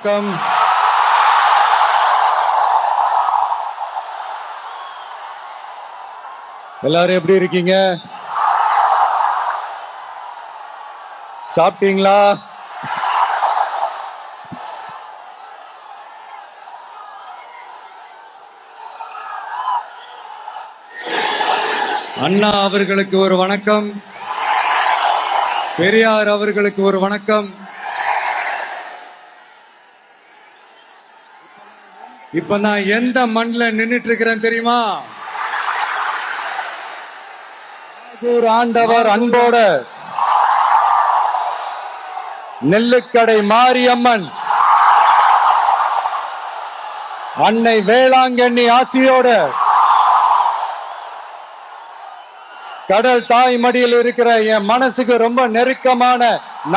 வணக்கம். எல்லாரும் எப்படி இருக்கீங்க? சாப்பிட்டீங்களா? அண்ணா அவர்களுக்கு ஒரு வணக்கம். பெரியார் அவர்களுக்கு ஒரு வணக்கம். இப்ப நான் எந்த மண்ணில் நின்னுட்டு இருக்கிறேன் தெரியுமா? ஒரு ஆண்டவர் அன்போட நெல்லுக்கடை மாரியம்மன் அன்னை வேளாங்கண்ணி ஆசியோட கடல் தாய் மடியில் இருக்கிற என் மனசுக்கு ரொம்ப நெருக்கமான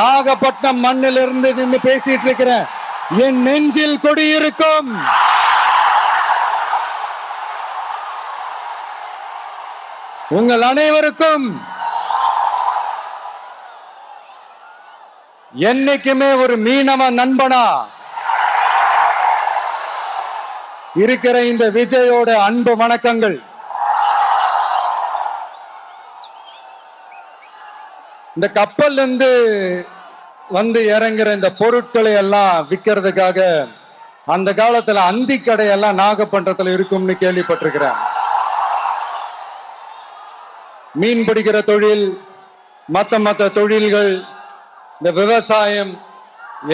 நாகப்பட்டினம் மண்ணில் இருந்து நின்று பேசிட்டு இருக்கிறேன். என் நெஞ்சில் குடியிருக்கும் உங்கள் அனைவருக்கும் என்னைக்குமே ஒரு மீனவ நண்பனா இருக்கிற இந்த விஜயோட அன்பு வணக்கங்கள். இந்த கப்பல் இருந்து வந்து இறங்குற இந்த பொருட்களை எல்லாம் விற்கிறதுக்காக அந்த காலத்துல அந்தி கடையெல்லாம் நாகப்பட்டினத்துல இருக்கும்னு கேள்விப்பட்டிருக்கிறேன். மீன் பிடிக்கிற தொழில், மத்த தொழில்கள், இந்த விவசாயம்,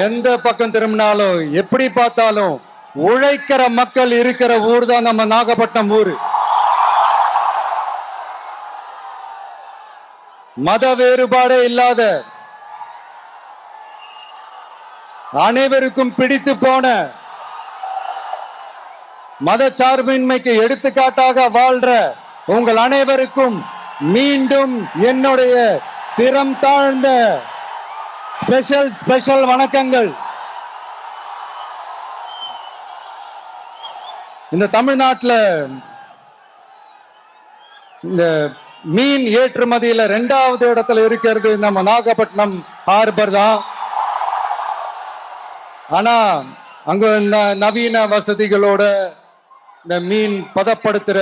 எந்த பக்கம் திரும்பினாலும் எப்படி பார்த்தாலும் உழைக்கிற மக்கள் இருக்கிற ஊர் தான் நம்ம நாகப்பட்டினம் ஊர். மத வேறுபாடே இல்லாத அனைவருக்கும் பிடித்து போன மத சார்பின்மைக்கு எடுத்துக்காட்டாக வாழ்ற உங்கள் அனைவருக்கும் மீண்டும் என்னுடைய சிரம் தாழ்ந்த ஸ்பெஷல் வணக்கங்கள். இந்த தமிழ்நாட்டில் இந்த மீன் ஏற்றுமதியில 2வது இடத்துல இருக்கிறது நம்ம நாகப்பட்டினம் ஹார்பர் தான். ஆனா அங்க நவீன வசதிகளோட இந்த மீன் பதப்படுத்துற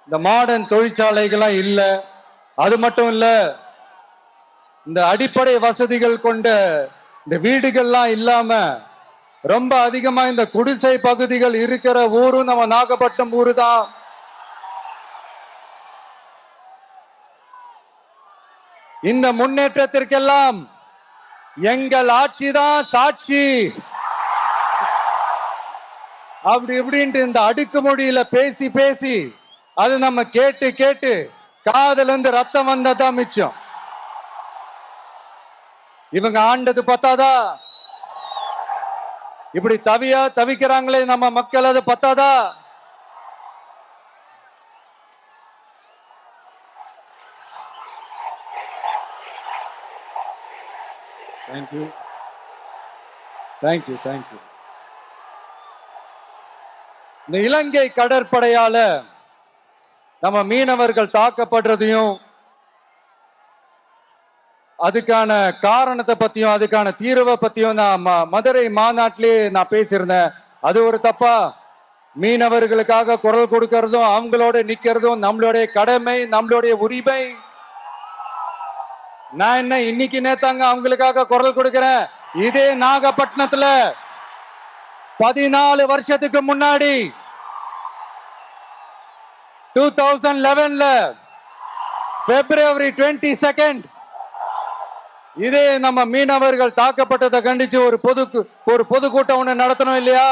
இந்த மாடர்ன் தொழிற்சாலைகள்லாம் இல்ல. அது மட்டும் இல்ல, இந்த அடிப்படை வசதிகள் கொண்ட இந்த வீடுகள்லாம் இல்லாம ரொம்ப அதிகமா இந்த குடிசை பகுதிகள் இருக்கிற ஊரும் நம்ம நாகப்பட்டினம் ஊரு தான். இந்த முன்னேற்றத்திற்கெல்லாம் எங்கள் ஆட்சிதான் சாட்சி. அப்படி இப்படின்ட்டு இந்த அடுக்குமொழியில பேசி பேசி அது நம்ம கேட்டு கேட்டு காதுல இருந்து ரத்தம் வந்ததான் மிச்சம். இவங்க ஆண்டது பத்தாதா? இப்படி தவிக்கிறாங்களே நம்ம மக்கள், அது பத்தாதா? Thank you. இந்த இலங்கை கடற்படையால நம்ம மீனவர்கள் தாக்கப்படுறதையும் அதுக்கான காரணத்தை பத்தியும் அதுக்கான தீர்வை பத்தியும் நான் மதுரை மாநாட்டிலே நான் பேசியிருந்தேன். அது ஒரு தப்பா? மீனவர்களுக்காக குரல் கொடுக்கறதும் அவங்களோட நிக்கிறதும் நம்மளுடைய கடமை, நம்மளுடைய உரிமை. நான் என்ன இன்னைக்கு நேத்தாங்க அவங்களுக்காக குரல் கொடுக்கிறேன். இதே நாகப்பட்டினத்துல 14 வருஷத்துக்கு முன்னாடி 2011 February 22 இதே நம்ம மீனவர்கள் தாக்கப்பட்டதை கண்டிச்சு ஒரு பொதுக்கூட்டம் ஒண்ணு நடத்தணும் இல்லையா?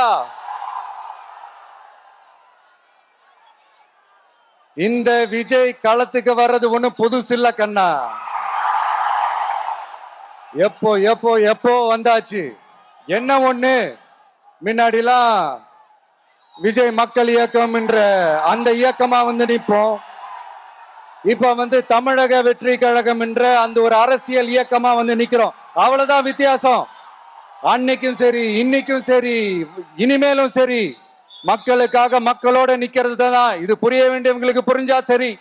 இந்த விஜய் களத்துக்கு வர்றது ஒண்ணு புதுசு இல்ல கண்ணா. எப்போ வந்தாச்சு. என்ன ஒண்ணு, முன்னாடிலாம் விஜய் மக்கள் இயக்கம் என்ற அந்த இயக்கமா வந்து நிற்போம். இப்ப தமிழக வெற்றி கழகம் என்ற அந்த ஒரு அரசியல் இயக்கமா வந்து நிக்கிறோம். அவ்வளவுதான் வித்தியாசம். அன்னைக்கும் சரி, இன்னைக்கும் சரி, இனிமேலும் சரி, மக்களுக்காக மக்களோட நிக்கிறது தான். இது புரிய வேண்டியவங்களுக்கு புரிஞ்சா சரி.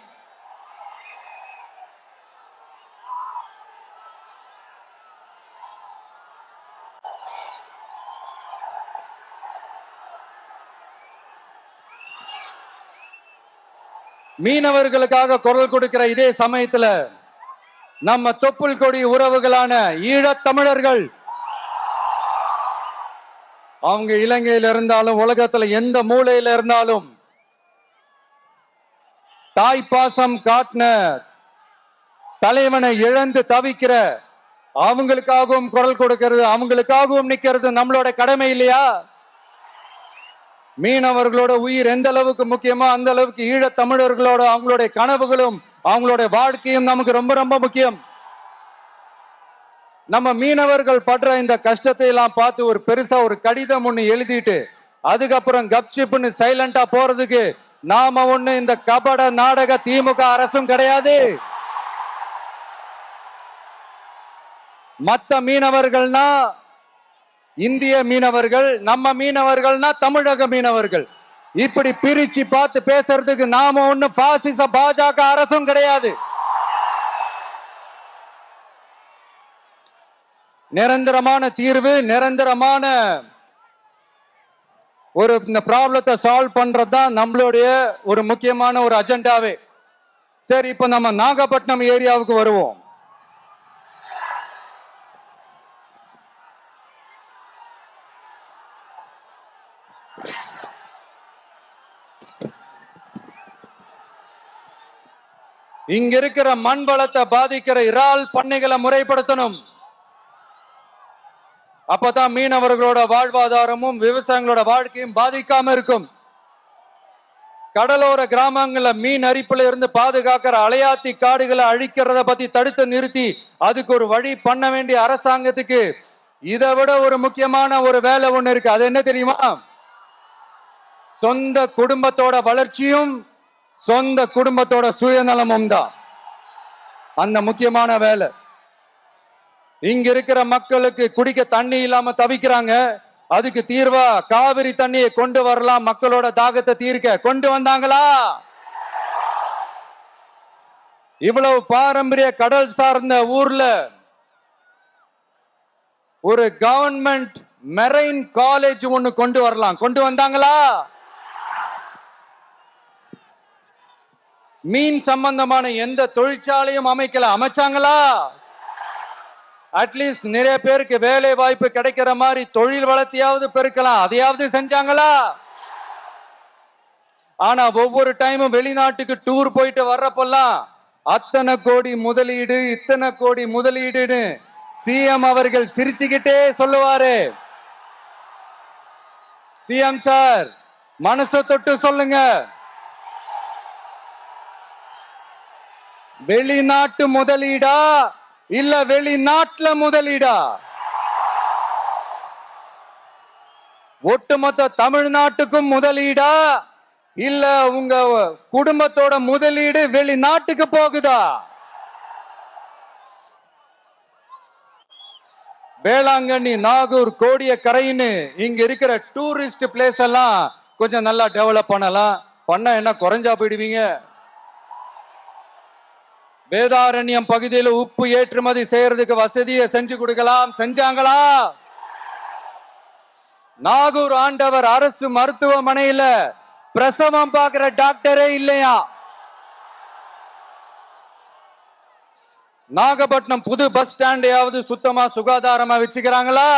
மீனவர்களுக்காக குரல் கொடுக்கிற இதே சமயத்துல நம்ம தொப்புள் கொடி உறவுகளான ஈழத் தமிழர்கள் அவங்க இலங்கையில இருந்தாலும் உலகத்துல எந்த மூலையில இருந்தாலும் தாய்ப்பாசம் காட்டின தலைவனை இழந்து தவிக்கிற அவங்களுக்காகவும் குரல் கொடுக்கிறது, அவங்களுக்காகவும் நிக்கிறது நம்மளோட கடமை இல்லையா? மீனவர்களோட உயிர் எந்த அளவுக்கு முக்கியமோ அந்த அளவுக்கு ஈழத் தமிழர்களோட அவங்களுடைய கனவுகளும் அவங்களுடைய வாழ்க்கையும் நமக்கு ரொம்ப ரொம்ப முக்கியம். நம்ம மீனவர்கள் படுற இந்த கஷ்டத்தை எல்லாம் பார்த்து ஒரு பெருசா ஒரு கடிதம் ஒண்ணு எழுதிட்டு அதுக்கப்புறம் கப்சிப்னு சைலண்டா போறதுக்கு நாம ஒண்ணு இந்த கபட நாடக திமுக அரசும் கிடையாது. மத்த மீனவர்கள்னா இந்திய மீனவர்கள், நம்ம மீனவர்கள்னா தமிழக மீனவர்கள், இப்படி பிரிச்சு பார்த்து பேசுறதுக்கு நாம ஒண்ணு பாசிச பாஜக அரசும் கிடையாது. நிரந்தரமான தீர்வு, நிரந்தரமான ஒரு இந்த ப்ராப்ளத்தை சால்வ் பண்றதுதான் நம்மளுடைய ஒரு முக்கியமான ஒரு அஜெண்டாவே. சரி, இப்ப நம்ம நாகப்பட்டினம் ஏரியாவுக்கு வருவோம். இங்க இருக்கிற மண் வளத்தை பாதிக்கிற இறால் பண்ணைகளை முறைப்படுத்தணும். அப்பதான் மீனவர்களோட வாழ்வாதாரமும் விவசாயிகளோட வாழ்க்கையும் பாதிக்காம இருக்கும். கடலோர கிராமங்கள்ல மீன் அரிப்புல இருந்து பாதுகாக்கிற அலையாத்தி காடுகளை அழிக்கிறத பத்தி தடுத்து நிறுத்தி அதுக்கு ஒரு வழி பண்ண வேண்டிய அரசாங்கத்துக்கு இதை விட ஒரு முக்கியமான ஒரு வேலை ஒண்ணு இருக்கு. அது என்ன தெரியுமா? சொந்த குடும்பத்தோட வளர்ச்சியும் சொந்த குடும்பத்தோட சுயநலமும் தான் அந்த முக்கியமான வேலை. இங்க இருக்கிற மக்களுக்கு குடிக்க தண்ணி இல்லாம தவிக்கிறாங்க. அதுக்கு தீர்வா காவிரி தண்ணியை கொண்டு வரலாம், மக்களோட தாகத்தை தீர்க்க. கொண்டு வந்தாங்களா? இவ்வளவு பாரம்பரிய கடல் சார்ந்த ஊர்ல ஒரு கவர்மெண்ட் மெரைன் காலேஜ் ஒண்ணு கொண்டு வரலாம். கொண்டு வந்தாங்களா? மீன் சம்பந்தமான எந்த தொழிற்சாலையும் அமைக்கல. அமைச்சாங்களா? அட்லீஸ்ட் நிறைய பேருக்கு வேலை வாய்ப்பு கிடைக்கிற மாதிரி தொழில் வளர்த்தியாவது பெருக்கலாம், அதையாவது செஞ்சாங்களா? ஆனா ஒவ்வொரு டைமும் வெளிநாட்டுக்கு டூர் போயிட்டு வர்றப்பெல்லாம் அத்தனை கோடி முதலீடு, இத்தனை கோடி முதலீடுன்னு சிஎம் அவர்கள் சிரிச்சுக்கிட்டே சொல்லுவாரு. சிஎம் சார், மனசை தொட்டு சொல்லுங்க, வெளிநாட்டு முதலீடா இல்ல வெளிநாட்டுல முதலீடா? ஒட்டுமொத்த தமிழ்நாட்டுக்கும் முதலீடா இல்ல உங்க குடும்பத்தோட முதலீடு வெளிநாட்டுக்கு போகுதா? வேளாங்கண்ணி, நாகூர், கோடியக்கரைன்னு இங்க இருக்கிற டூரிஸ்ட் பிளேஸ் எல்லாம் கொஞ்சம் நல்லா டெவலப் பண்ணலாம். பண்ண என்ன குறைஞ்சா போயிடுவீங்க? வேதாரண்யம் பகுதியில் உப்பு ஏற்றுமதி செய்யறதுக்கு வசதியை செஞ்சு கொடுக்கலாம். செஞ்சாங்களா? நாகூர் ஆண்டவர் அரசு மருத்துவமனையில பிரசவம் பார்க்கிற டாக்டரே இல்லையா? நாகப்பட்டினம் புது பஸ் ஸ்டாண்டையாவது சுத்தமா சுகாதாரமா வச்சுக்கிறாங்களா?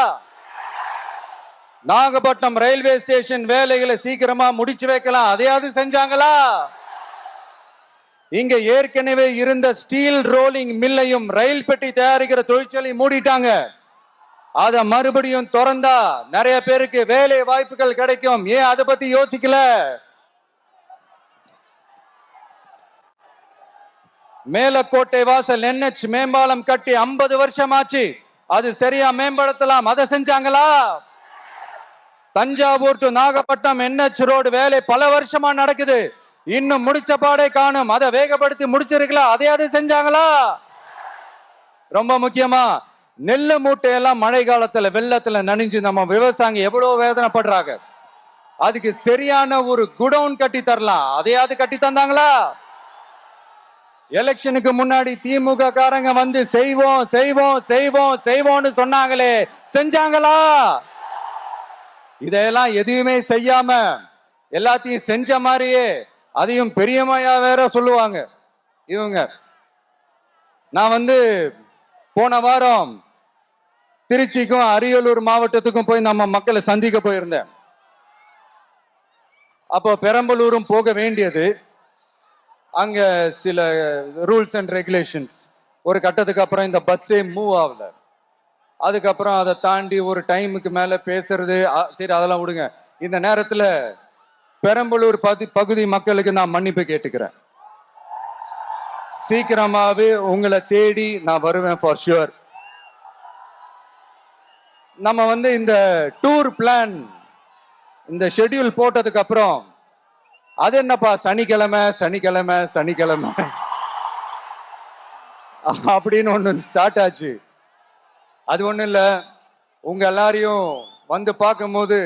நாகப்பட்டினம் ரயில்வே ஸ்டேஷன் வேலைகளை சீக்கிரமா முடிச்சு வைக்கலாம், அதையாவது செஞ்சாங்களா? இங்க ஏற்கனவே இருந்த ஸ்டீல் ரோலிங் மில்லையும் ரயில் பெட்டி தயாரிக்கிற தொழிற்சாலை மூடிட்டாங்க. அத மறுபடியும் திறந்தா நிறைய பேருக்கு வேலை வாய்ப்புகள் கிடைக்கும். ஏன் அதை பத்தி யோசிக்கல? மேலக்கோட்டை வாசல் NH மேம்பாலம் கட்டி 50 வருஷம் ஆச்சு, அது சரியா மேம்படுத்தலாம், அதை செஞ்சாங்களா? Thanjavur to Nagapattinam NH road வேலை பல வருஷமா நடக்குது, இன்னும் முடிச்ச பாடே காணும், அதை வேகப்படுத்தி முடிச்சிருக்கலாம், அதையாவது செஞ்சாங்களா? ரொம்ப முக்கியமா நெல்லு மூட்டையெல்லாம் மழை காலத்துல வெள்ளத்துல நனைஞ்சு நம்ம விவசாயிங்க எவ்வளவு வேதனைப்படுறாங்க. அதுக்கு சரியான ஒரு குடவுன் கட்டி தரலாம், அதையாவது கட்டி தந்தாங்களா? எலெக்ஷனுக்கு முன்னாடி திமுக காரங்க வந்து செய்வோம் செய்வோம் செய்வோம் செய்வோம்னு சொன்னாங்களே, செஞ்சாங்களா? இதெல்லாம் எதுவுமே செய்யாம எல்லாத்தையும் செஞ்ச மாதிரியே அதையும் பெரியமையா வேற சொல்லுவாங்க இவங்க. நான் போன வாரம் திருச்சிக்கும் அரியலூர் மாவட்டத்துக்கும் போய் நம்ம மக்களை சந்திக்க போயிருந்தேன். அப்போ பெரம்பலூரும் போக வேண்டியது. அங்க சில ரூல்ஸ் அண்ட் ரெகுலேஷன்ஸ், ஒரு கட்டத்துக்கு அப்புறம் இந்த பஸ்ஸே மூவ் ஆகல. அதுக்கப்புறம் அதை தாண்டி ஒரு டைமுக்கு மேல பேசுறது, சரி அதெல்லாம் விடுங்க. இந்த நேரத்துல பெரம்பலூர் பகுதி மக்களுக்கு நான் மன்னிப்பு கேட்டுக்கிறேன். சீக்கிரமாவே உங்களை தேடி நான் வருவேன் ஃபார் ஷுர். நம்ம இந்த டூர் பிளான், இந்த ஷெட்யூல் போட்டதுக்கு அப்புறம் அது என்னப்பா சனிக்கிழமை சனிக்கிழமை சனிக்கிழமை அப்படின்னு ஒண்ணு ஸ்டார்ட் ஆச்சு. அது ஒண்ணும் இல்ல, உங்க எல்லாரையும் பார்க்கும்போது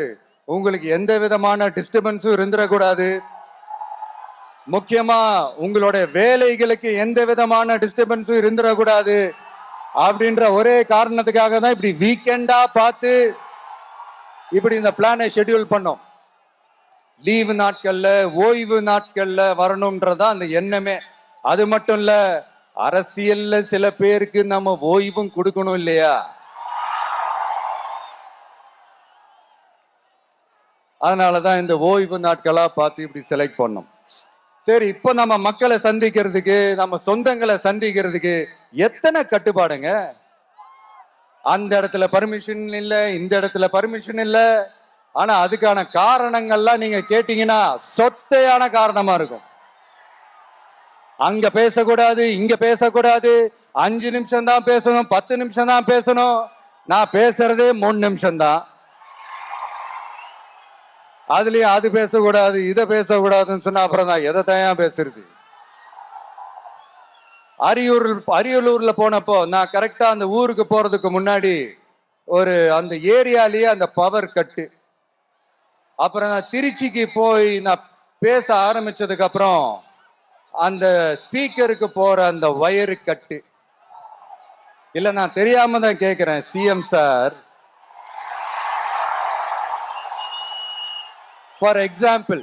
உங்களுக்கு எந்த விதமான டிஸ்டர்பன்ஸும் இருந்துடக்கூடாது. முக்கியமா உங்களுடைய வேலைகளுக்கு எந்த விதமான டிஸ்டர்பன்ஸும் இருந்துடக்கூடாது அப்படின்ற ஒரே காரணத்துக்காக தான் இப்படி வீக்கெண்டா பார்த்து இப்படி இந்த பிளானை ஷெட்யூல் பண்ணோம். லீவு நாட்கள்ல, ஓய்வு நாட்கள்ல வரணும்ன்றதா அந்த எண்ணமே. அது மட்டும் இல்ல, அரசியல்ல சில பேருக்கு நம்ம ஓய்வும் கொடுக்கணும் இல்லையா? அதனாலதான் இந்த ஓய்வு நாட்களா பார்த்து இப்படி செலக்ட் பண்ணோம். சரி, இப்போ நம்ம மக்களை சந்திக்கிறதுக்கு, நம்ம சொந்தங்களை சந்திக்கிறதுக்கு எத்தனை கட்டுப்பாடுங்க. அந்த இடத்துல பர்மிஷன் இல்ல, இந்த இடத்துல பர்மிஷன் இல்ல. ஆனா அதுக்கான காரணங்கள்லாம் நீங்க கேட்டீங்கன்னா சொத்தையான காரணமா இருக்கும். அங்க பேசக்கூடாது, இங்க பேசக்கூடாது, 5 நிமிஷம் தான் பேசணும், 10 நிமிஷம் தான் பேசணும். நான் பேசுறதே 3 நிமிஷம் தான். அதுலயும் அது பேசக்கூடாது, இதை பேசக்கூடாதுன்னு சொன்னா அப்புறம் தான் எதை தான் பேசுறது. அரியலூர்ல போனப்போ நான் கரெக்டா அந்த ஊருக்கு போறதுக்கு முன்னாடி அந்த ஏரியாலேயே அந்த பவர் கட்டு. அப்புறம் நான் திருச்சிக்கு போய் நான் பேச ஆரம்பிச்சதுக்கு அப்புறம் அந்த ஸ்பீக்கருக்கு போற அந்த வயரு கட்டு. இல்ல, நான் தெரியாம தான் கேட்கிறேன் சிஎம் சார். ஃபார் எக்ஸாம்பிள்,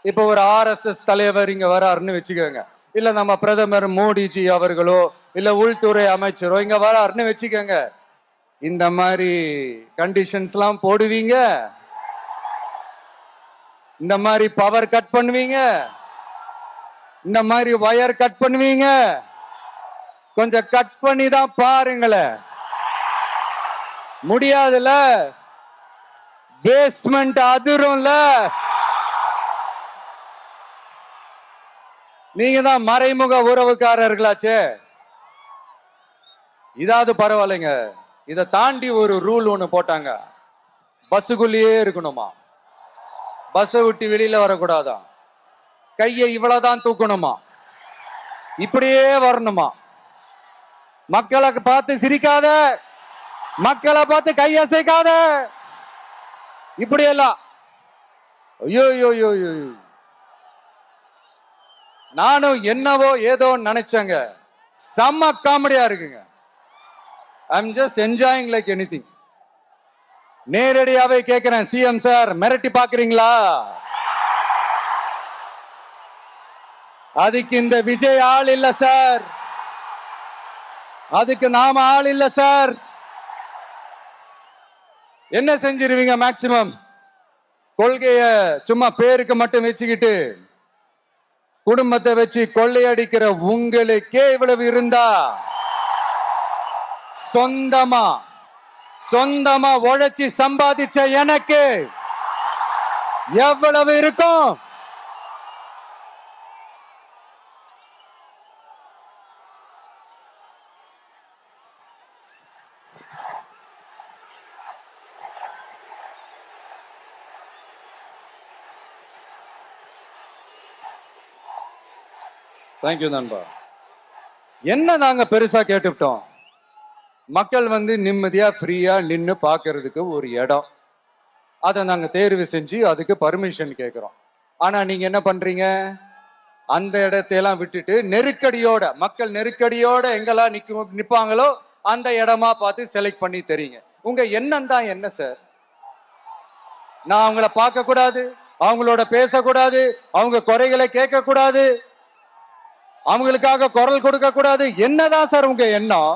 இப்ப ஒரு RSS தலைவர் இங்க வராருன்னு வச்சுக்கோங்க, இல்ல நம்ம பிரதமர் மோடிஜி அவர்களோ இல்ல உள்துறை அமைச்சரோ இங்க வராருன்னு வச்சுக்கோங்க. இந்த மாதிரி கண்டிஷன்ஸ் எல்லாம் போடுவீங்க, இந்த மாதிரி பவர் கட் பண்ணுவீங்க, இந்த மாதிரி வயர் கட் பண்ணுவீங்க. கொஞ்சம் கட் பண்ணி தான் பாருங்களேன். முடியாதுல, பேஸ்மெண்ட் அதிரும்ல. நீங்க தான் மறைமுக உறவுக்காரர்களாச்சே. இதாவது பரவாயில்லைங்க. இதை தாண்டி ஒரு ரூல் ஒண்ணு போட்டாங்க, பஸ்ஸுக்குள்ளேயே இருக்கணுமா, பஸ்ஸை விட்டு வெளியில வரக்கூடாதா, கையை இவ்வளவுதான் தூக்கணுமா, இப்படியே வரணுமா, மக்களை பார்த்து சிரிக்காத, மக்களை பார்த்து கையசைக்காத, இப்படியெல்லாம். ஐயோ ஐயோ ஐயோ, நானும் என்னவோ ஏதோ நினைச்சேங்க. செம்ம காமெடியா இருக்குங்க. I'm just enjoying like anything. நேரடியாவே கேட்கிறேன், சிஎம் சார் மிரட்டி பாக்குறீங்களா? அதுக்கு இந்த விஜய் ஆள் இல்ல சார், அதுக்கு நாம ஆள் இல்ல சார். என்ன செஞ்சிருவீங்க? மேக்சிமம் கொள்கைய சும்மா பேருக்கு மட்டும் வச்சுக்கிட்டு குடும்பத்தை வச்சு கொள்ளையடிக்கிற உங்களுக்கே இவ்வளவு இருந்தா, சொந்தமா உழைச்சி சம்பாதிச்ச எனக்கு எவ்வளவு இருக்கும்? தேங்க்யூ நண்பா. என்ன நாங்க பெருசா கேட்டுவிட்டோம்? மக்கள் நிம்மதியா ஃப்ரீயா நின்று பார்க்கறதுக்கு ஒரு இடம், அதை நாங்க தேர்வு செஞ்சு அதுக்கு பர்மிஷன் கேட்கிறோம். ஆனா நீங்க என்ன பண்றீங்க? அந்த இடத்தையெல்லாம் விட்டுட்டு நெருக்கடியோட, மக்கள் நெருக்கடியோட எங்கெல்லாம் நிப்பாங்களோ அந்த இடமா பார்த்து செலக்ட் பண்ணி தெரியுங்க. உங்க எண்ணம் தான் என்ன சார்? நான் அவங்கள பார்க்க கூடாது, அவங்களோட பேசக்கூடாது, அவங்க குறைகளை கேட்க கூடாது, அவங்களுக்காக குரல் கொடுக்க கூடாது. என்னதான் சார் உங்க எண்ணம்?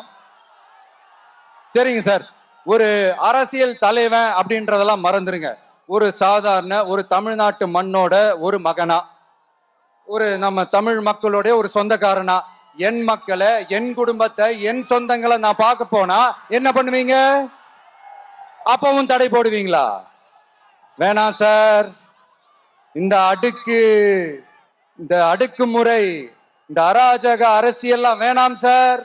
சரிங்க சார், ஒரு அரசியல் தலைவன் அப்படின்றதெல்லாம் மறந்துருங்க. ஒரு சாதாரண ஒரு தமிழ்நாட்டு மண்ணோட ஒரு மகனா, ஒரு நம்ம தமிழ் மக்களுடைய ஒரு சொந்தக்காரனா, என் மக்களை, என் குடும்பத்தை, என் சொந்தங்களை நான் பார்க்க போனா என்ன பண்ணுவீங்க? அப்பவும் தடை போடுவீங்களா? வேணாம் சார். இந்த அடுக்குமுறை, இந்த அராஜக அரசியல்லாம் வேணாம் சார்.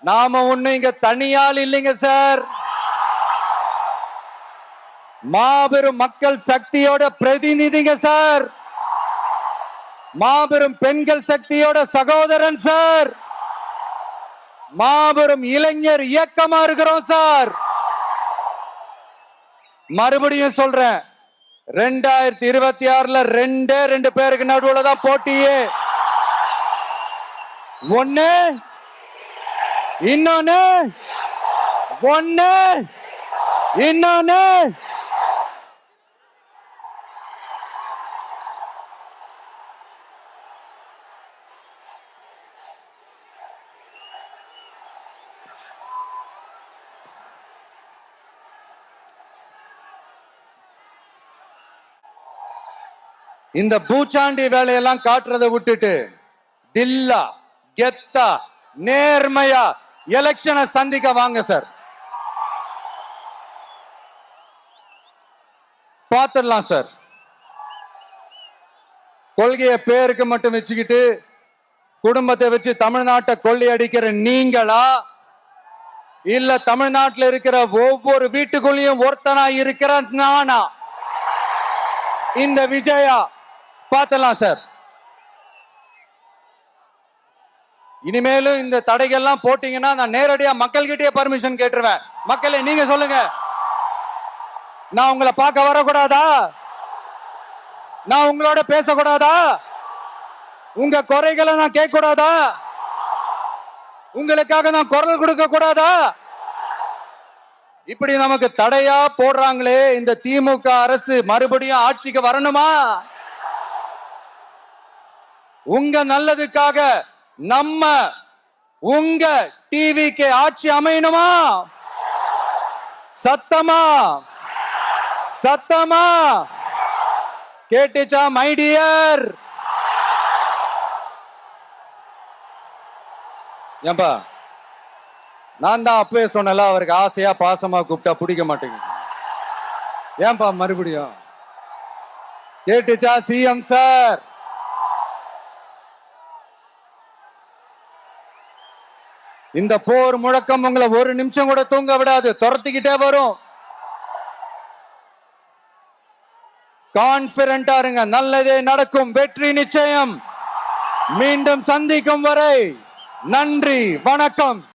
நாம ஒண்ணு இங்க தனியால் இல்லைங்க சார். மாபெரும் மக்கள் சக்தியோட பிரதிநிதிங்க சார். மாபெரும் பெண்கள் சக்தியோட சகோதரன் சார். மாபெரும் இளைஞர் இயக்கமா இருக்கிறோம் சார். மறுபடியும் சொல்றேன், 2026 ரெண்டு பேருக்கு நடுவுல தான் போட்டியே. ஒண்ணு இன்னொன்னு இந்த பூச்சாண்டி வேலையெல்லாம் காட்டுறதை விட்டுட்டு தில்லா கெத்தா நேர்மையா எலெக்ஷனை சந்திக்க வாங்க சார். பார்த்துடலாம் சார். கொள்கையை பேருக்கு மட்டும் வச்சுக்கிட்டு குடும்பத்தை வச்சு தமிழ்நாட்டை கொள்ளையடிக்கிற நீங்களா, இல்ல தமிழ்நாட்டில் இருக்கிற ஒவ்வொரு வீட்டுக்குள்ளேயும் ஒருத்தனா இருக்கிற நானா, இந்த விஜயா? பார்த்துடலாம் சார். இனிமேலும் இந்த தடைகள்லாம் போட்டீங்கன்னா நான் நேரடியா மக்கள்கிட்டயே பர்மிஷன் கேட்டுருவேன். மக்களே நீங்க சொல்லுங்க, நான் உங்களை பார்க்க வரக்கூடாதா? நான் உங்களோட பேசக்கூடாதா? உங்க குறைகளை நான் கேட்க கூடாதா? உங்களுக்காக நான் குரல் கொடுக்க கூடாதா? இப்படி நமக்கு தடையா போடுறாங்களே, இந்த திமுக அரசு மறுபடியும் ஆட்சிக்கு வரணுமா? உங்க நல்லதுக்காக நம்ம உங்க டிவிக்கு ஆட்சி அமையணுமா? சத்தமா சத்தமா கேட்டுச்சா மை டியர்? ஏன்பா, நான் தான் அப்பவே சொன்னல, அவருக்கு ஆசையா பாசமா கூப்பிட்டா பிடிக்க மாட்டேங்குது. ஏன்பா மறுபடியும்? கேட்டுச்சா சிஎம் சார்? இந்த போர் முழக்கம் உங்களை ஒரு நிமிஷம் கூட தூங்க விடாது, துரத்திக்கிட்டே வரும். கான்பிடண்டா இருங்க, நல்லதே நடக்கும், வெற்றி நிச்சயம். மீண்டும் சந்திக்கும் வரை நன்றி, வணக்கம்.